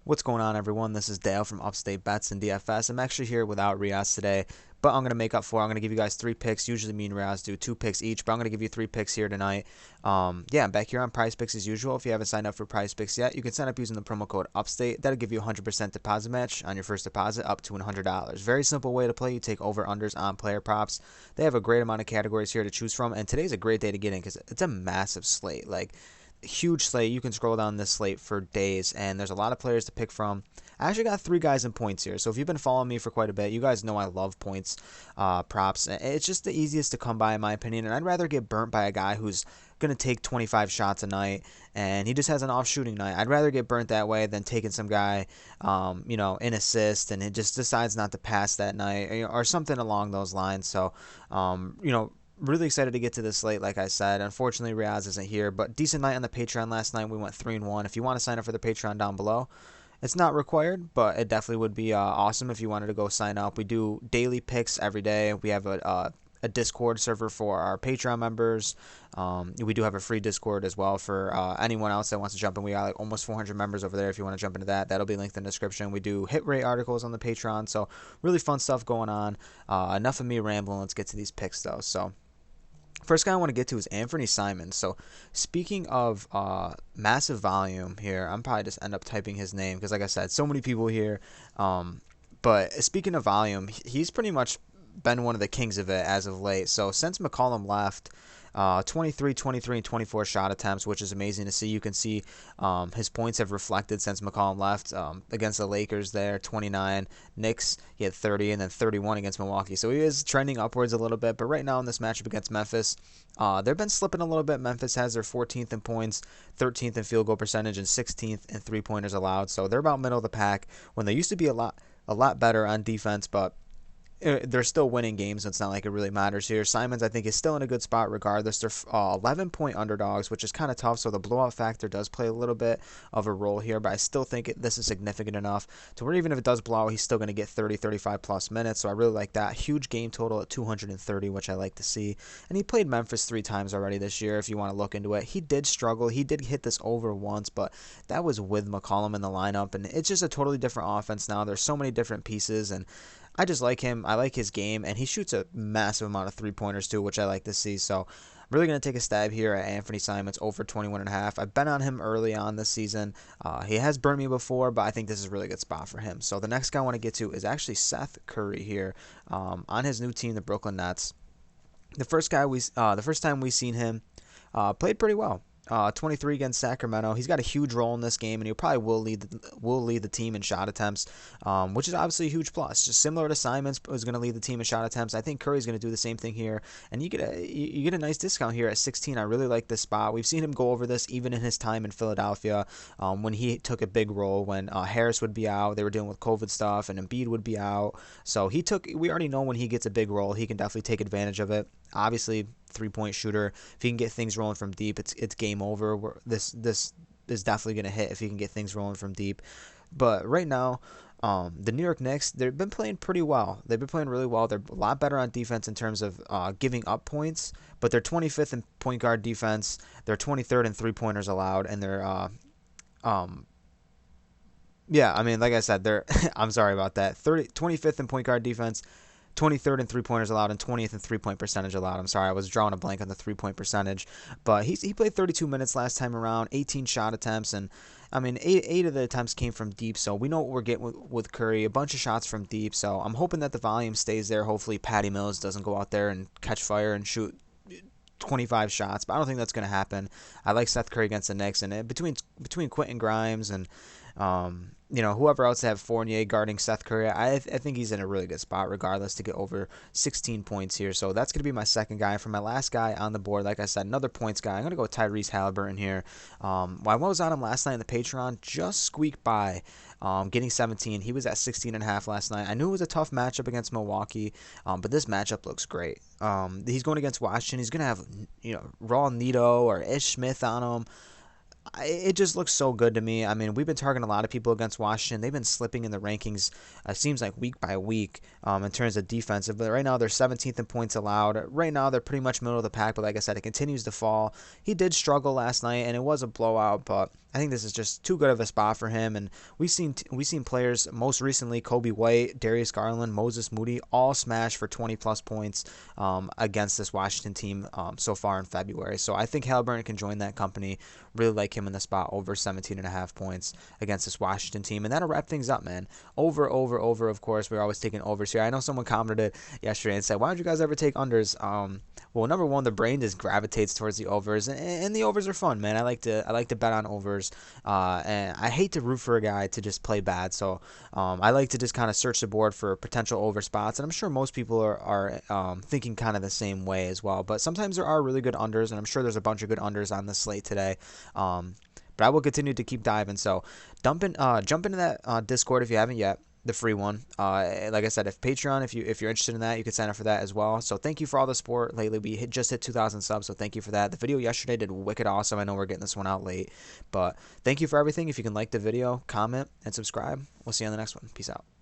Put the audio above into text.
What's going on, everyone? This is Dale from Upstate Bets and DFS. I'm actually here without Reoz today, but I'm going to make up for it. I'm going to give you guys three picks. Usually me and Reoz do two picks each, but I'm going to give you three picks here tonight. Yeah, I'm back here on prizepicks as usual. If you haven't signed up for prizepicks yet, you can sign up using the promo code UPSTATE. That'll give you a 100% deposit match on your first deposit up to $100. Very simple way to play. You take over-unders on player props. They have a great amount of categories here to choose from, and today's a great day to get in because it's a massive slate. Huge slate. You can scroll down this slate for days, and there's a lot of players to pick from. I actually got three guys in points here, so if you've been following me for quite a bit, you guys know I love points props. It's just the easiest to come by, in my opinion, and I'd rather get burnt by a guy who's going to take 25 shots a night, and he just has an off shooting night. I'd rather get burnt that way than taking some guy, in assist, and it just decides not to pass that night, or something along those lines. So, really excited to get to this slate, like I said. Unfortunately, Reoz isn't here, but decent night on the Patreon last night. We went 3-1. If you want to sign up for the Patreon down below, it's not required, but it definitely would be awesome if you wanted to go sign up. We do daily picks every day. We have a Discord server for our Patreon members. We do have a free Discord as well for anyone else that wants to jump in. We got almost 400 members over there if you want to jump into that. That'll be linked in the description. We do hit rate articles on the Patreon, so really fun stuff going on. Enough of me rambling. Let's get to these picks, though. So first guy I want to get to is Anthony Simons. So speaking of massive volume here, I'm probably just end up typing his name because, like I said, so many people here. But speaking of volume, he's pretty much been one of the kings of it as of late. So since McCollum left, 23, 23, and 24 shot attempts, which is amazing to see. You can see his points have reflected since McCollum left. Against the Lakers there, 29. Knicks, he had 30, and then 31 against Milwaukee. So he is trending upwards a little bit. But right now in this matchup against Memphis, they've been slipping a little bit. Memphis has their 14th in points, 13th in field goal percentage, and 16th in three-pointers allowed. So they're about middle of the pack when they used to be a lot better on defense, but they're still winning games, so it's not like it really matters here. Simons, I think, is still in a good spot regardless. They're 11-point underdogs, which is kind of tough, so the blowout factor does play a little bit of a role here, but I still think this is significant enough to where even if it does blow out, he's still going to get 30, 35-plus minutes, so I really like that. Huge game total at 230, which I like to see. And he played Memphis 3 times already this year, if you want to look into it. He did struggle. He did hit this over once, but that was with McCollum in the lineup, and it's just a totally different offense now. There's so many different pieces, and I just like him. I like his game, and he shoots a massive amount of three-pointers too, which I like to see. So I'm really going to take a stab here at Anthony Simons over 21.5. I've been on him early on this season. He has burned me before, but I think this is a really good spot for him. So the next guy I want to get to is actually Seth Curry here on his new team, the Brooklyn Nets. The first time we seen him, played pretty well. 23 against Sacramento. He's got a huge role in this game, and he probably will lead the team in shot attempts, which is obviously a huge plus. Just similar to Simons was going to lead the team in shot attempts. I think Curry's going to do the same thing here, and you get a nice discount here at 16. I really like this spot. We've seen him go over this even in his time in Philadelphia when he took a big role when Harris would be out. They were dealing with COVID stuff, and Embiid would be out. So we already know when he gets a big role, he can definitely take advantage of it. Obviously, three-point shooter. If he can get things rolling from deep, it's game over. This is definitely going to hit if he can get things rolling from deep. But right now, the New York Knicks, they've been playing pretty well. They've been playing really well. They're a lot better on defense in terms of giving up points, but they're 25th in point guard defense. They're 23rd in three-pointers allowed, and they're like I said, they're I'm sorry about that. 25th in point guard defense, 23rd in three-pointers allowed, and 20th in three-point percentage allowed. I'm sorry, I was drawing a blank on the three-point percentage. But he played 32 minutes last time around, 18 shot attempts, and eight of the attempts came from deep, so we know what we're getting with Curry, a bunch of shots from deep, so I'm hoping that the volume stays there. Hopefully Patty Mills doesn't go out there and catch fire and shoot 25 shots, but I don't think that's going to happen. I like Seth Curry against the Knicks, and between Quentin Grimes and whoever else have Fournier guarding Seth Curry, I think he's in a really good spot regardless to get over 16 points here. So that's going to be my second guy. For my last guy on the board, like I said, another points guy. I'm going to go with Tyrese Halliburton here. I was on him last night in the Patreon, just squeaked by getting 17. He was at 16.5 last night. I knew it was a tough matchup against Milwaukee, but this matchup looks great. He's going against Washington. He's going to have Raul Neto or Ish Smith on him. It just looks so good to me. We've been targeting a lot of people against Washington. They've been slipping in the rankings, seems like week by week, in terms of defensive. But right now, they're 17th in points allowed. Right now, they're pretty much middle of the pack. But like I said, it continues to fall. He did struggle last night, and it was a blowout. But I think this is just too good of a spot for him. And we've seen players, most recently Kobe White, Darius Garland, Moses Moody, all smash for 20 plus points against this Washington team so far in February. So I think Halliburton can join that company. Really like him in the spot over 17.5 points against this Washington team. And that'll wrap things up, man. Over. Of course, we're always taking overs here. I know someone commented yesterday and said, why don't you guys ever take unders? Well, number one, the brain just gravitates towards the overs, and the overs are fun, man. I like to bet on overs, and I hate to root for a guy to just play bad. So I like to just kind of search the board for potential over spots, and I'm sure most people are thinking kind of the same way as well. But sometimes there are really good unders, and I'm sure there's a bunch of good unders on the slate today. But I will continue to keep diving. So jump into that Discord if you haven't yet, the free one. Like I said, if Patreon, if you're interested in that, you can sign up for that as well. So thank you for all the support lately. We just hit 2,000 subs, so thank you for that. The video yesterday did wicked awesome. I know we're getting this one out late, but thank you for everything. If you can like the video, comment, and subscribe, we'll see you on the next one. Peace out.